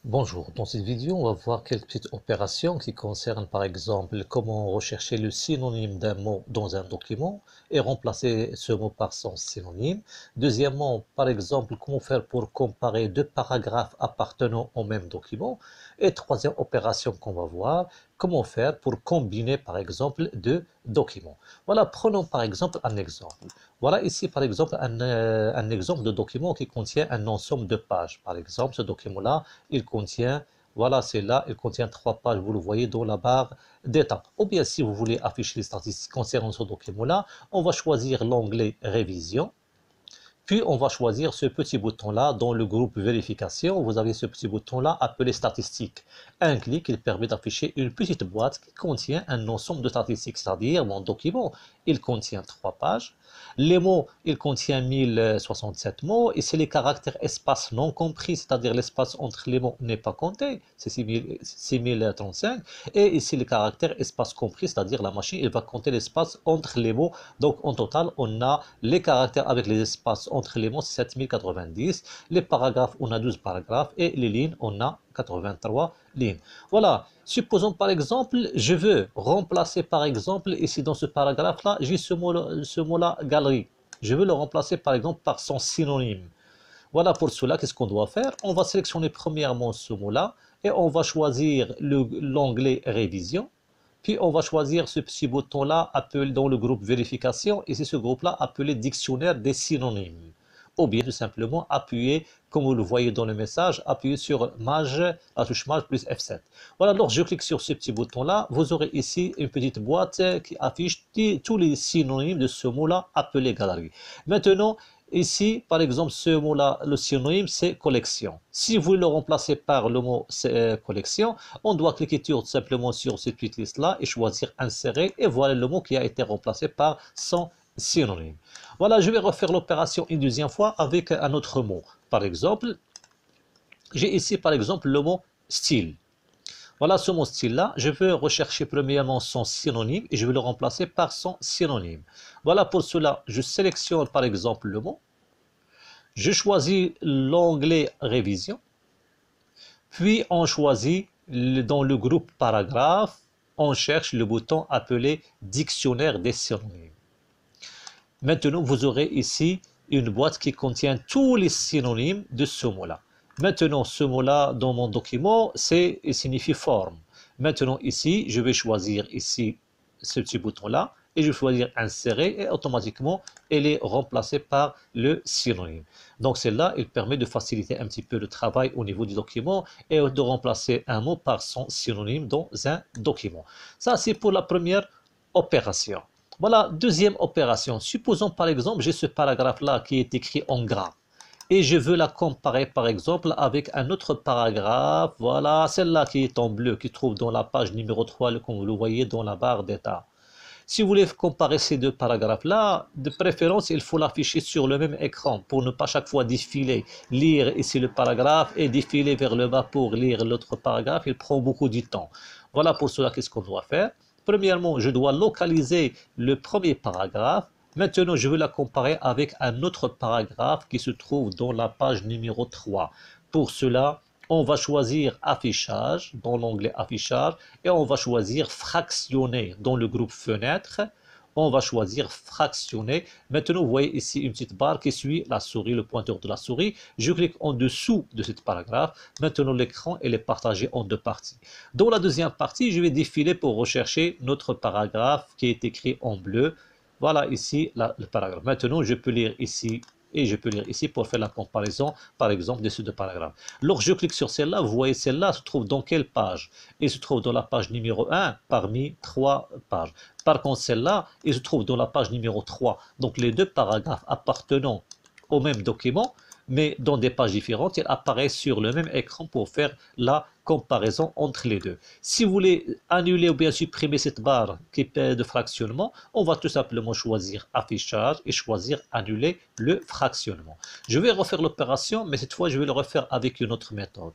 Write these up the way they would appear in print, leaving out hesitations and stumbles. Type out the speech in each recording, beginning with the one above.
Bonjour, dans cette vidéo, on va voir quelques petites opérations qui concernent par exemple comment rechercher le synonyme d'un mot dans un document et remplacer ce mot par son synonyme. Deuxièmement, par exemple, comment faire pour comparer deux paragraphes appartenant au même document. Et troisième opération qu'on va voir, comment faire pour combiner par exemple deux documents. Voilà, prenons par exemple un exemple. Voilà ici par exemple un exemple de document qui contient un ensemble de pages. Par exemple, ce document-là, il contient, voilà, c'est là, il contient 3 pages, vous le voyez dans la barre d'état. Ou bien si vous voulez afficher les statistiques concernant ce document-là, on va choisir l'onglet révision. Puis on va choisir ce petit bouton-là dans le groupe vérification. Vous avez ce petit bouton-là appelé statistiques. Un clic, il permet d'afficher une petite boîte qui contient un ensemble de statistiques, c'est-à-dire mon document, il contient 3 pages. Les mots, il contient 1067 mots. Et c'est les caractères espace non compris, c'est-à-dire l'espace entre les mots n'est pas compté, c'est 6035. Et ici, les caractères espace compris, c'est-à-dire la machine, il va compter l'espace entre les mots. Donc en total, on a les caractères avec les espaces entre les mots, c'est 7090. Les paragraphes, on a 12 paragraphes. Et les lignes, on a 83 lignes. Voilà. Supposons par exemple, je veux remplacer par exemple, ici dans ce paragraphe-là, j'ai ce mot-là, galerie. Je veux le remplacer par exemple par son synonyme. Voilà pour cela, qu'est-ce qu'on doit faire? On va sélectionner premièrement ce mot-là et on va choisir l'onglet révision. Puis on va choisir ce petit bouton-là appelé dans le groupe vérification et c'est ce groupe-là appelé dictionnaire des synonymes. Ou bien tout simplement appuyer, comme vous le voyez dans le message, appuyer sur Maj, la touche Maj plus F7. Voilà, alors je clique sur ce petit bouton-là, vous aurez ici une petite boîte qui affiche tous les synonymes de ce mot-là appelé galerie. Maintenant, ici, par exemple, ce mot-là, le synonyme, c'est collection. Si vous voulez le remplacer par le mot collection, on doit cliquer tout simplement sur cette petite liste-là et choisir insérer. Et voilà le mot qui a été remplacé par son synonyme. Voilà, je vais refaire l'opération une deuxième fois avec un autre mot. Par exemple, j'ai ici par exemple le mot style. Voilà ce mot style-là, je veux rechercher premièrement son synonyme et je vais le remplacer par son synonyme. Voilà pour cela, je sélectionne par exemple le mot, je choisis l'onglet révision, puis on choisit dans le groupe paragraphe, on cherche le bouton appelé dictionnaire des synonymes. Maintenant, vous aurez ici une boîte qui contient tous les synonymes de ce mot-là. Maintenant, ce mot-là, dans mon document, il signifie forme. Maintenant, ici, je vais choisir ici ce petit bouton-là et je vais choisir insérer et automatiquement, elle est remplacée par le synonyme. Donc, celle-là, elle permet de faciliter un petit peu le travail au niveau du document et de remplacer un mot par son synonyme dans un document. Ça, c'est pour la première opération. Voilà, deuxième opération. Supposons par exemple, j'ai ce paragraphe-là qui est écrit en gras. Et je veux la comparer par exemple avec un autre paragraphe. Voilà, celle-là qui est en bleu, qui se trouve dans la page numéro 3, comme vous le voyez dans la barre d'état. Si vous voulez comparer ces deux paragraphes-là, de préférence, il faut l'afficher sur le même écran pour ne pas chaque fois défiler, lire ici le paragraphe et défiler vers le bas pour lire l'autre paragraphe. Il prend beaucoup de temps. Voilà pour cela, qu'est-ce qu'on doit faire? Premièrement, je dois localiser le premier paragraphe. Maintenant, je veux la comparer avec un autre paragraphe qui se trouve dans la page numéro 3. Pour cela, on va choisir affichage dans l'onglet affichage et on va choisir fractionner dans le groupe fenêtre. On va choisir fractionner. Maintenant, vous voyez ici une petite barre qui suit la souris, le pointeur de la souris. Je clique en dessous de ce paragraphe. Maintenant, l'écran est partagé en deux parties. Dans la deuxième partie, je vais défiler pour rechercher notre paragraphe qui est écrit en bleu. Voilà ici le paragraphe. Maintenant, je peux lire ici et je peux lire ici pour faire la comparaison, par exemple, de ces deux paragraphes. Lorsque je clique sur celle-là, vous voyez celle-là se trouve dans quelle page? Elle se trouve dans la page numéro 1 parmi 3 pages. Par contre, celle-là, elle se trouve dans la page numéro 3. Donc, les deux paragraphes appartenant au même document, mais dans des pages différentes, ils apparaissent sur le même écran pour faire la comparaison entre les deux. Si vous voulez annuler ou bien supprimer cette barre qui est de fractionnement, on va tout simplement choisir affichage et choisir annuler le fractionnement. Je vais refaire l'opération, mais cette fois je vais le refaire avec une autre méthode.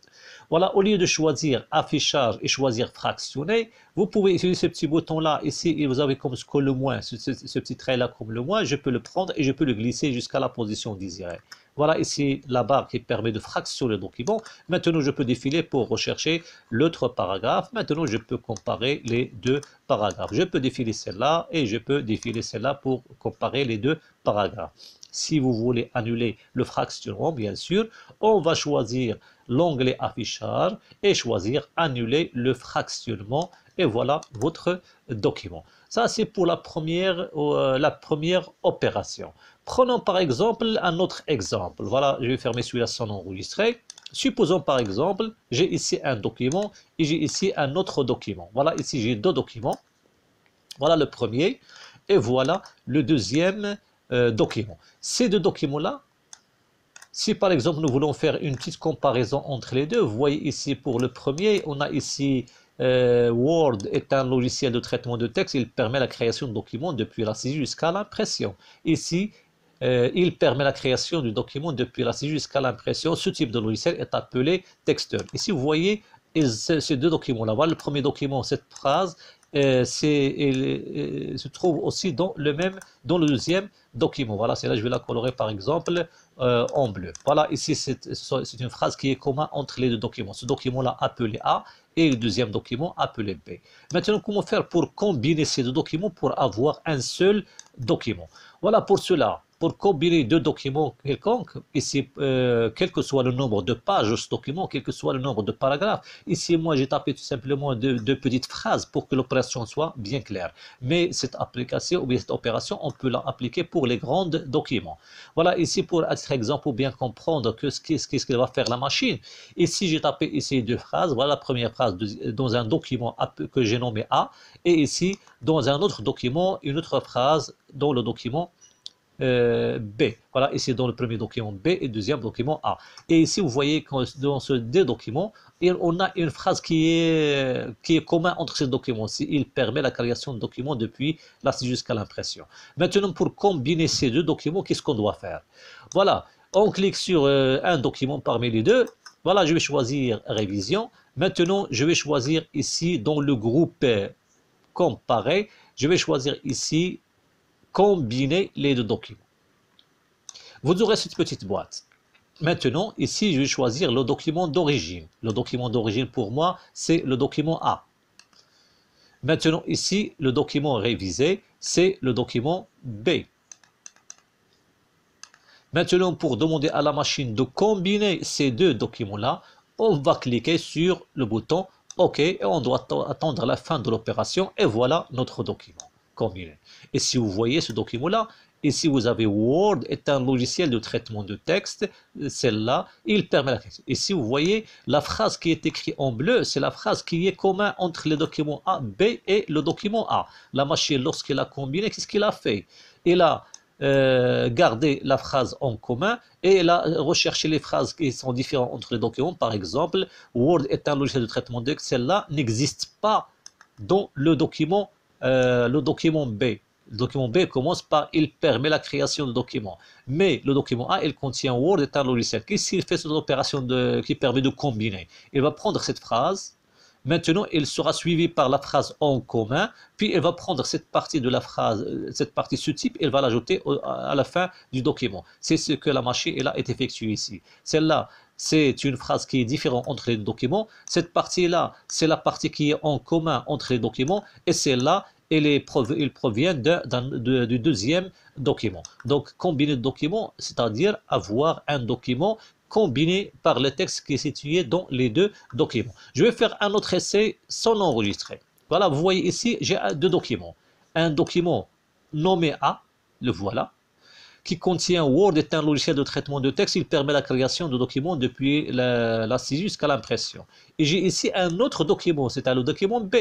Voilà, au lieu de choisir affichage et choisir fractionner, vous pouvez utiliser ce petit bouton là ici et vous avez comme le moins, ce petit trait là comme le moins, je peux le prendre et je peux le glisser jusqu'à la position désirée. Voilà ici la barre qui permet de fractionner le document. Maintenant, je peux défiler pour rechercher l'autre paragraphe. Maintenant, je peux comparer les deux paragraphes. Je peux défiler celle-là et je peux défiler celle-là pour comparer les deux paragraphes. Si vous voulez annuler le fractionnement, bien sûr, on va choisir l'onglet affichage et choisir annuler le fractionnement. Et voilà votre document. Ça, c'est pour la première opération. Prenons par exemple un autre exemple. Voilà, je vais fermer celui-là sans enregistrer. Supposons par exemple, j'ai ici un document et j'ai ici un autre document. Voilà, ici j'ai deux documents. Voilà le premier et voilà le deuxième document. Ces deux documents-là, si par exemple nous voulons faire une petite comparaison entre les deux, vous voyez ici pour le premier, on a ici Word est un logiciel de traitement de texte, il permet la création de documents depuis la saisie jusqu'à l'impression. Ici, il permet la création du document depuis la saisie jusqu'à l'impression. Ce type de logiciel est appelé texteur. Ici, vous voyez ces deux documents-là. Voilà le premier document, cette phrase se trouve aussi dans le deuxième document. Voilà, c'est là je vais la colorer par exemple en bleu. Voilà, ici c'est une phrase qui est commune entre les deux documents. Ce document-là appelé A et le deuxième document appelé B. Maintenant, comment faire pour combiner ces deux documents pour avoir un seul document? Voilà, pour cela, pour combiner deux documents quelconques, ici, quel que soit le nombre de pages de ce document, quel que soit le nombre de paragraphes, ici, moi, j'ai tapé tout simplement deux petites phrases pour que l'opération soit bien claire. Mais cette application, ou bien cette opération, on peut l'appliquer pour les grands documents. Voilà, ici, pour être exemple, pour bien comprendre qu'est-ce qu'elle va faire la machine. Ici, j'ai tapé ici deux phrases. Voilà la première phrase dans un document que j'ai nommé A. Et ici, dans un autre document, une autre phrase dans le document B. Voilà, ici dans le premier document B et le deuxième document A. Et ici, vous voyez que dans ces deux documents, on a une phrase qui est commune entre ces documents. Il permet la création de documents depuis la saisie jusqu'à l'impression. Maintenant, pour combiner ces deux documents, qu'est-ce qu'on doit faire? Voilà, on clique sur un document parmi les deux. Voilà, je vais choisir révision. Maintenant, je vais choisir ici dans le groupe comparer, je vais choisir ici combiner les deux documents. Vous aurez cette petite boîte. Maintenant, ici, je vais choisir le document d'origine. Le document d'origine pour moi, c'est le document A. Maintenant, ici, le document révisé, c'est le document B. Maintenant, pour demander à la machine de combiner ces deux documents-là, on va cliquer sur le bouton OK et on doit attendre la fin de l'opération et voilà notre document combiné. Et si vous voyez ce document-là, ici vous avez Word est un logiciel de traitement de texte, celle-là, il permet la création. Ici vous voyez la phrase qui est écrite en bleu, c'est la phrase qui est commune entre le document A, B et le document A. La machine, lorsqu'elle a combiné, qu'est-ce qu'elle a fait? Elle a garder la phrase en commun et là, rechercher les phrases qui sont différentes entre les documents. Par exemple, Word est un logiciel de traitement de texte, celle-là n'existe pas dans le document B. Le document B commence par « il permet la création de documents ». Mais le document A, il contient Word est un logiciel. Qu'est-ce qu'il fait cette opération qui permet de combiner? Il va prendre cette phrase. Maintenant, elle sera suivie par la phrase en commun, puis elle va prendre cette partie de la phrase, cette partie ce type, elle va l'ajouter à la fin du document. C'est ce que la machine elle a effectué ici. Celle-là, c'est une phrase qui est différente entre les documents. Cette partie-là, c'est la partie qui est en commun entre les documents, et celle-là, il provient du deuxième document. Donc, combiner de documents, c'est-à-dire avoir un document combiné par le texte qui est situé dans les deux documents. Je vais faire un autre essai sans l'enregistrer. Voilà, vous voyez ici, j'ai deux documents. Un document nommé A, le voilà, qui contient Word est un logiciel de traitement de texte. Il permet la création de documents depuis la saisie jusqu'à l'impression. Et j'ai ici un autre document, c'est le document B,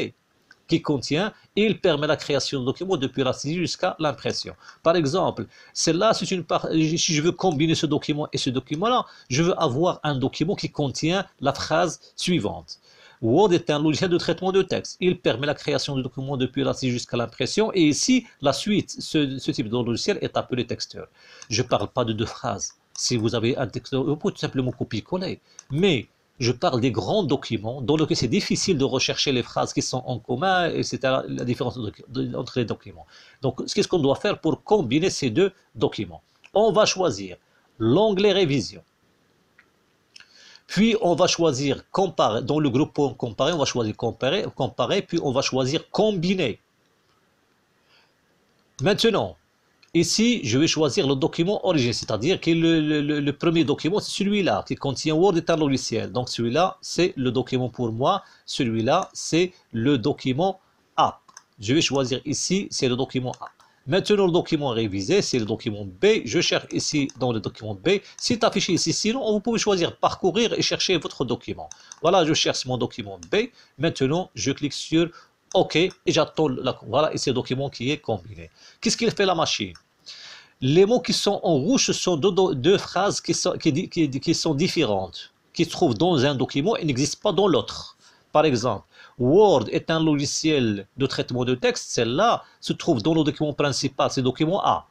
qui contient et il permet la création de documents depuis la saisie jusqu'à l'impression. Par exemple, celle-là, c'est une part. Si je veux combiner ce document et ce document-là, je veux avoir un document qui contient la phrase suivante. Word est un logiciel de traitement de texte. Il permet la création de documents depuis la saisie jusqu'à l'impression. Et ici, la suite, ce type de logiciel est appelé texteur. Je ne parle pas de deux phrases. Si vous avez un texteur, vous pouvez tout simplement copier-coller. Mais je parle des grands documents dans lesquels c'est difficile de rechercher les phrases qui sont en commun et c'est la différence entre les documents. Donc, qu'est-ce qu'on doit faire pour combiner ces deux documents? On va choisir l'onglet révision. Puis on va choisir comparer, dans le groupe comparer, on va choisir comparer, puis on va choisir combiner. Maintenant, ici, je vais choisir le document origine, c'est-à-dire que le premier document, c'est celui-là, qui contient Word est un logiciel. Donc celui-là, c'est le document pour moi. Celui-là, c'est le document A. Je vais choisir ici, c'est le document A. Maintenant, le document révisé, c'est le document B. Je cherche ici dans le document B. C'est affiché ici. Sinon, vous pouvez choisir parcourir et chercher votre document. Voilà, je cherche mon document B. Maintenant, je clique sur OK et j'attends. Voilà, et c'est le document qui est combiné. Qu'est-ce qu'il fait la machine? Les mots qui sont en rouge, ce sont deux phrases qui sont différentes, qui se trouvent dans un document et n'existent pas dans l'autre. Par exemple, Word est un logiciel de traitement de texte, celle-là se trouve dans le document principal, c'est le document A.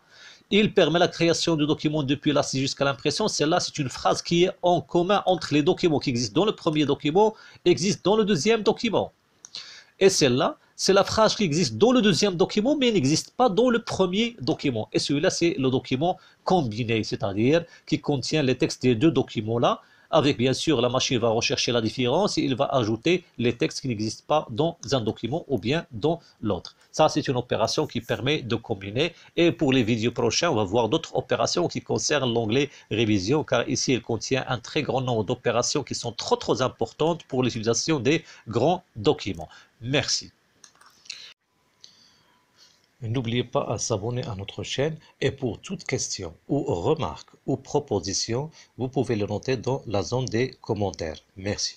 Il permet la création de documents depuis l'assise jusqu'à l'impression, celle-là c'est une phrase qui est en commun entre les documents qui existent dans le premier document et existent dans le deuxième document. Et celle-là, c'est la phrase qui existe dans le deuxième document, mais n'existe pas dans le premier document. Et celui-là, c'est le document combiné, c'est-à-dire qui contient les textes des deux documents-là, avec bien sûr, la machine va rechercher la différence et il va ajouter les textes qui n'existent pas dans un document ou bien dans l'autre. Ça, c'est une opération qui permet de combiner. Et pour les vidéos prochaines, on va voir d'autres opérations qui concernent l'onglet révision, car ici, il contient un très grand nombre d'opérations qui sont trop importantes pour l'utilisation des grands documents. Merci. N'oubliez pas à s'abonner à notre chaîne et pour toute question ou remarque ou proposition, vous pouvez le noter dans la zone des commentaires. Merci.